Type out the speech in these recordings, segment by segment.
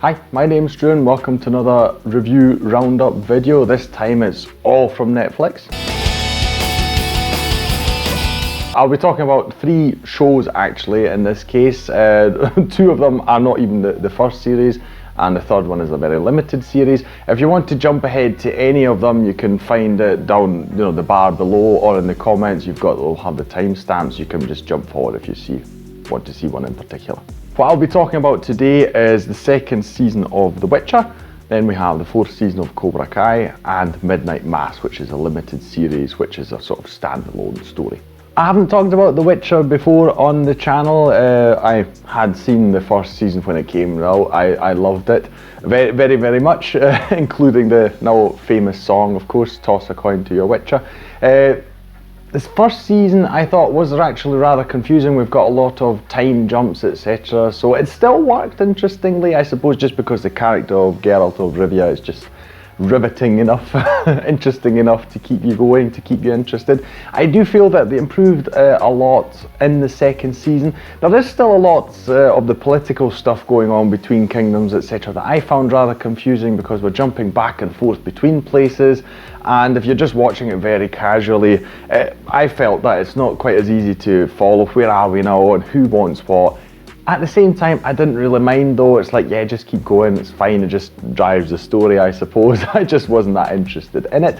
Hi, my name's Drew and welcome to another review roundup video. This time it's all from Netflix. I'll be talking about 3 shows actually in this case. 2 of them are not even the first series, and the third one is a very limited series. If you want to jump ahead to any of them, you can find it down the bar below or in the comments. We'll have the timestamps. You can just jump forward if you want to see one in particular. What I'll be talking about today is the 2nd season of The Witcher. Then we have the 4th season of Cobra Kai and Midnight Mass, which is a limited series, which is a sort of standalone story. I haven't talked about The Witcher before on the channel. I had seen the 1st season when it came out. I loved it very, very, very much, including the now famous song, of course, Toss a Coin to Your Witcher. This 1st season I thought was actually rather confusing. We've got a lot of time jumps, etc. So it still worked interestingly, I suppose, just because the character of Geralt of Rivia is just riveting enough, interesting enough to keep you going, to keep you interested. I do feel that they improved a lot in the 2nd season. Now there's still a lot of the political stuff going on between kingdoms, etc. that I found rather confusing because we're jumping back and forth between places, and if you're just watching it very casually, I felt that it's not quite as easy to follow where are we now and who wants what. At the same time, I didn't really mind though. It's like, yeah, just keep going, it's fine, it just drives the story, I suppose. I just wasn't that interested in it.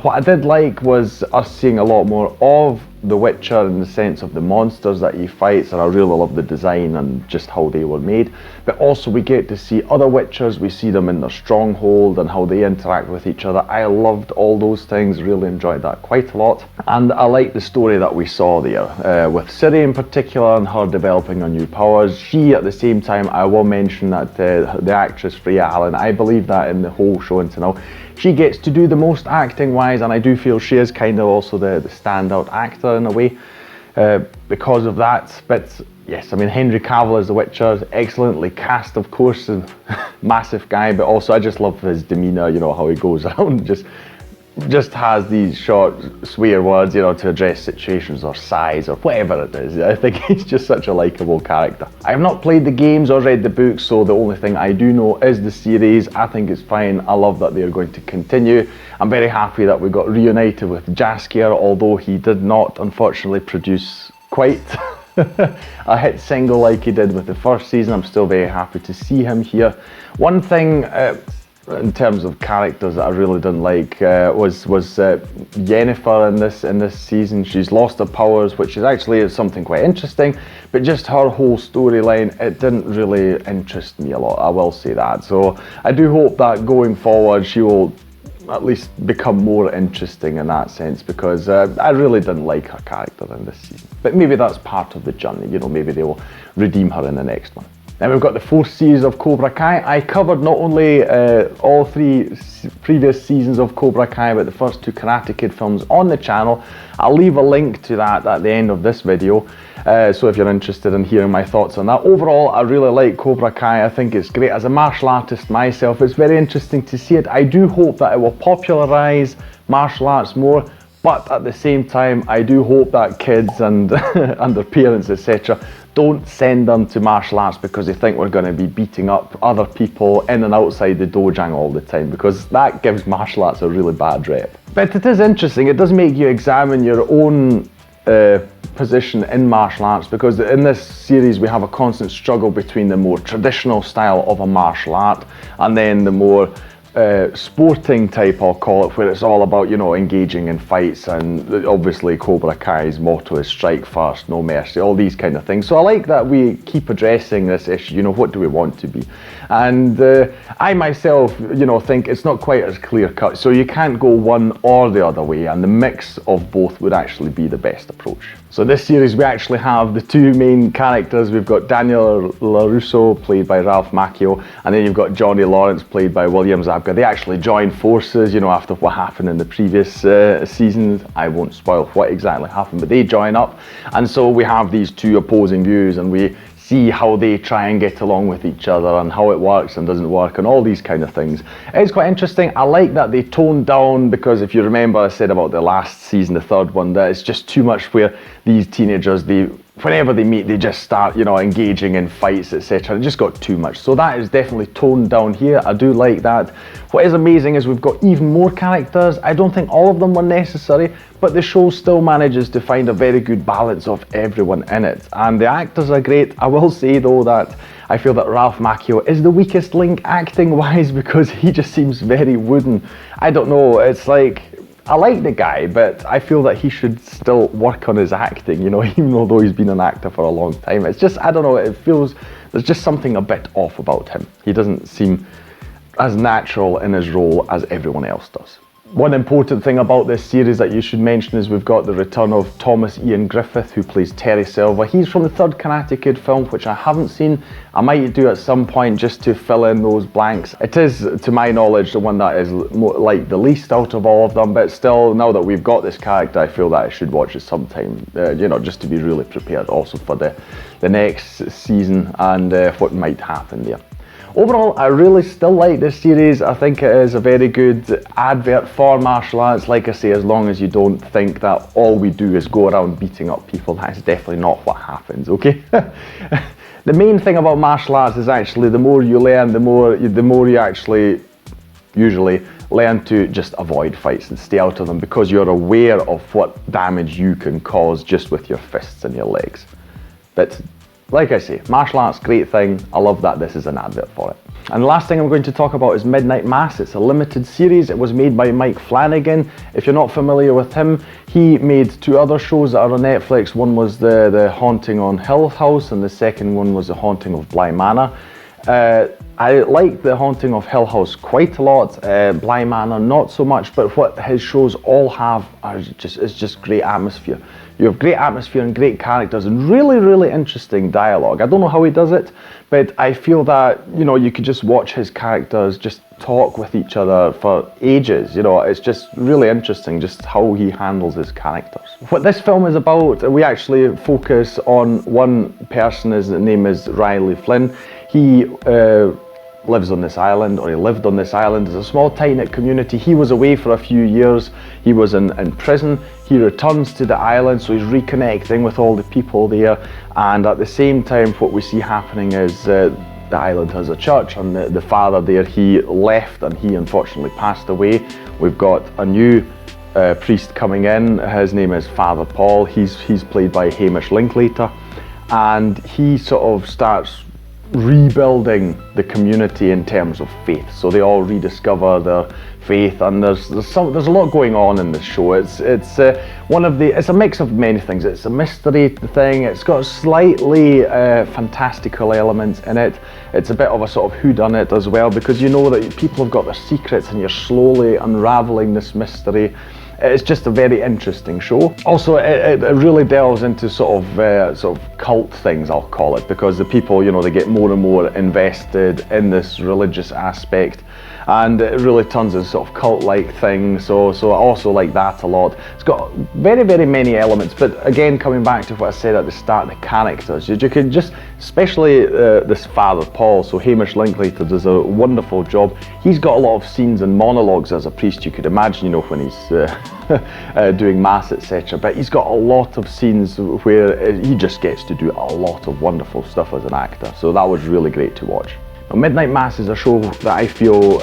What I did like was us seeing a lot more of The Witcher in the sense of the monsters that he fights, and I really love the design and just how they were made. But also we get to see other Witchers, we see them in their stronghold and how they interact with each other. I loved all those things, really enjoyed that quite a lot. And I liked the story that we saw there, with Ciri in particular and her developing her new powers. She, at the same time, I will mention that the actress Freya Allen, I believe that in the whole show until now, she gets to do the most acting wise, and I do feel she is kind of also the standout actor in a way because of that. But yes, I mean, Henry Cavill as the Witcher, excellently cast, of course, and massive guy, but also I just love his demeanour, how he goes around, just has these short swear words, to address situations or size or whatever it is. I think he's just such a likeable character. I have not played the games or read the books, so the only thing I do know is the series. I think it's fine. I love that they're going to continue. I'm very happy that we got reunited with Jaskier, although he did not, unfortunately, produce quite a hit single like he did with the 1st season. I'm still very happy to see him here. One thing in terms of characters that I really didn't like was Yennefer in this season. She's lost her powers, which is actually something quite interesting, but just her whole storyline, it didn't really interest me a lot, I will say that. So I do hope that going forward she will at least become more interesting in that sense, because I really didn't like her character in this season. But maybe that's part of the journey, maybe they will redeem her in the next one. Then we've got the 4th series of Cobra Kai. I covered not only all 3 previous seasons of Cobra Kai, but the first 2 Karate Kid films on the channel. I'll leave a link to that at the end of this video, so if you're interested in hearing my thoughts on that. Overall, I really like Cobra Kai. I think it's great. As a martial artist myself, it's very interesting to see it. I do hope that it will popularise martial arts more, but at the same time, I do hope that kids and, and their parents, etc., don't send them to martial arts because they think we're going to be beating up other people in and outside the dojang all the time, because that gives martial arts a really bad rep. But it is interesting, it does make you examine your own position in martial arts, because in this series we have a constant struggle between the more traditional style of a martial art and then the more sporting type, I'll call it, where it's all about engaging in fights, and obviously Cobra Kai's motto is strike first, no mercy, all these kind of things. So I like that we keep addressing this issue, what do we want to be? And I myself, think it's not quite as clear cut, so you can't go one or the other way, and the mix of both would actually be the best approach. So this series we actually have the 2 main characters. We've got Daniel LaRusso, played by Ralph Macchio, and then you've got Johnny Lawrence, played by William Zabka. They actually joined forces, after what happened in the previous seasons. I won't spoil what exactly happened, but they join up, and so we have these 2 opposing views, and we see how they try and get along with each other and how it works and doesn't work and all these kind of things. It's quite interesting. I like that they toned down, because if you remember I said about the last season, the 3rd one, that it's just too much where these teenagers, they whenever they meet, they just start, you know, engaging in fights, etc. It just got too much. So that is definitely toned down here. I do like that. What is amazing is we've got even more characters. I don't think all of them were necessary, but the show still manages to find a very good balance of everyone in it. And the actors are great. I will say though that I feel that Ralph Macchio is the weakest link acting wise, because he just seems very wooden. I don't know, it's like, I like the guy, but I feel that he should still work on his acting, you know, even though he's been an actor for a long time. It's just, I don't know, it feels, there's just something a bit off about him. He doesn't seem as natural in his role as everyone else does. One important thing about this series that you should mention is we've got the return of Thomas Ian Griffith, who plays Terry Silver. He's from the third Karate Kid film, which I haven't seen. I might do at some point just to fill in those blanks. It is, to my knowledge, the one that is like the least out of all of them, but still, now that we've got this character, I feel that I should watch it sometime, you know, just to be really prepared also for the next season and what might happen there. Overall, I really still like this series. I think it is a very good advert for martial arts. Like I say, as long as you don't think that all we do is go around beating up people, that is definitely not what happens, okay? The main thing about martial arts is actually the more you learn, the more you actually usually learn to just avoid fights and stay out of them, because you're aware of what damage you can cause just with your fists and your legs. But like I say, martial arts, great thing. I love that this is an advert for it. And the last thing I'm going to talk about is Midnight Mass. It's a limited series. It was made by Mike Flanagan. If you're not familiar with him, he made two other shows that are on Netflix. One was the Haunting on Hill House, and the second one was The Haunting of Bly Manor. I like The Haunting of Hill House quite a lot, Bly Manor not so much, but what his shows all have is just great atmosphere. You have great atmosphere and great characters and really, really interesting dialogue. I don't know how he does it, but I feel that, you know, you could just watch his characters just talk with each other for ages. You know, it's just really interesting just how he handles his characters. What this film is about, we actually focus on one person. His name is Riley Flynn. He lives on this island, or he lived on this island. It's a small, tight-knit community. He was away for a few years. He was in prison. He returns to the island, so he's reconnecting with all the people there. And at the same time, what we see happening is the island has a church, and the father there, he left and he unfortunately passed away. We've got a new priest coming in. His name is Father Paul. He's played by Hamish Linklater, and he sort of starts rebuilding the community in terms of faith. So they all rediscover their faith, and there's a lot going on in this show. It's a mix of many things. It's a mystery thing. It's got slightly fantastical elements in it. It's a bit of a sort of whodunit as well, because you know that people have got their secrets and you're slowly unraveling this mystery. It's just a very interesting show. Also, it really delves into sort of cult things, I'll call it, because the people, you know, they get more and more invested in this religious aspect, and it really turns into sort of cult-like thing. So I also like that a lot. It's got very, very many elements, but again, coming back to what I said at the start, the characters, you can just, especially this Father Paul, so Hamish Linklater does a wonderful job. He's got a lot of scenes and monologues as a priest, you could imagine, you know, when he's doing mass, etc. But he's got a lot of scenes where he just gets to do a lot of wonderful stuff as an actor. So that was really great to watch. Now, Midnight Mass is a show that I feel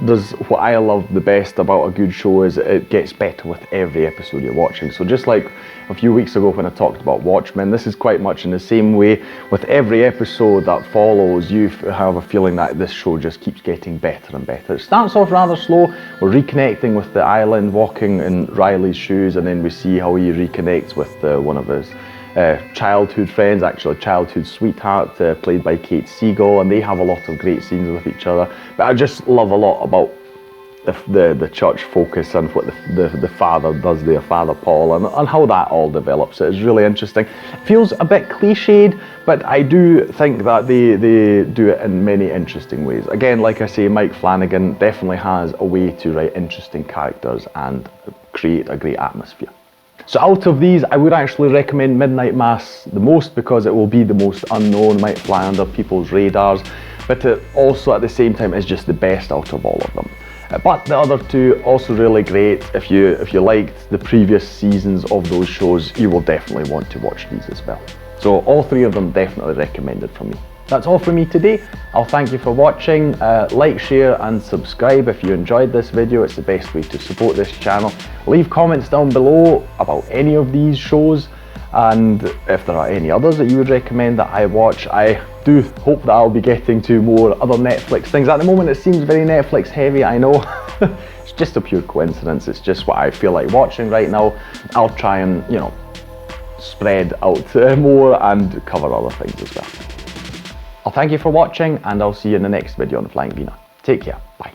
does what I love the best about a good show is it gets better with every episode you're watching. So just like a few weeks ago when I talked about Watchmen, this is quite much in the same way. With every episode that follows, you have a feeling that this show just keeps getting better and better. It starts off rather slow. We're reconnecting with the island, walking in Riley's shoes, and then we see how he reconnects with one of his childhood friends, actually childhood sweetheart, played by Kate Siegel, and they have a lot of great scenes with each other. But I just love a lot about the church focus and what the father does there, Father Paul, and how that all develops. It is really interesting. It feels a bit cliched, but I do think that they do it in many interesting ways. Again, like I say, Mike Flanagan definitely has a way to write interesting characters and create a great atmosphere. So out of these, I would actually recommend Midnight Mass the most, because it will be the most unknown, might fly under people's radars, but it also at the same time is just the best out of all of them. But the other two also really great. If you liked the previous seasons of those shows, you will definitely want to watch these as well. So all three of them definitely recommended from me. That's all from me today. I'll thank you for watching. Like, share and subscribe if you enjoyed this video. It's the best way to support this channel. Leave comments down below about any of these shows, and if there are any others that you would recommend that I watch. I do hope that I'll be getting to more other Netflix things. At the moment it seems very Netflix heavy, I know. It's just a pure coincidence. It's just what I feel like watching right now. I'll try and, you know, spread out more and cover other things as well. I'll thank you for watching, and I'll see you in the next video on The Flying Wiener. Take care, bye.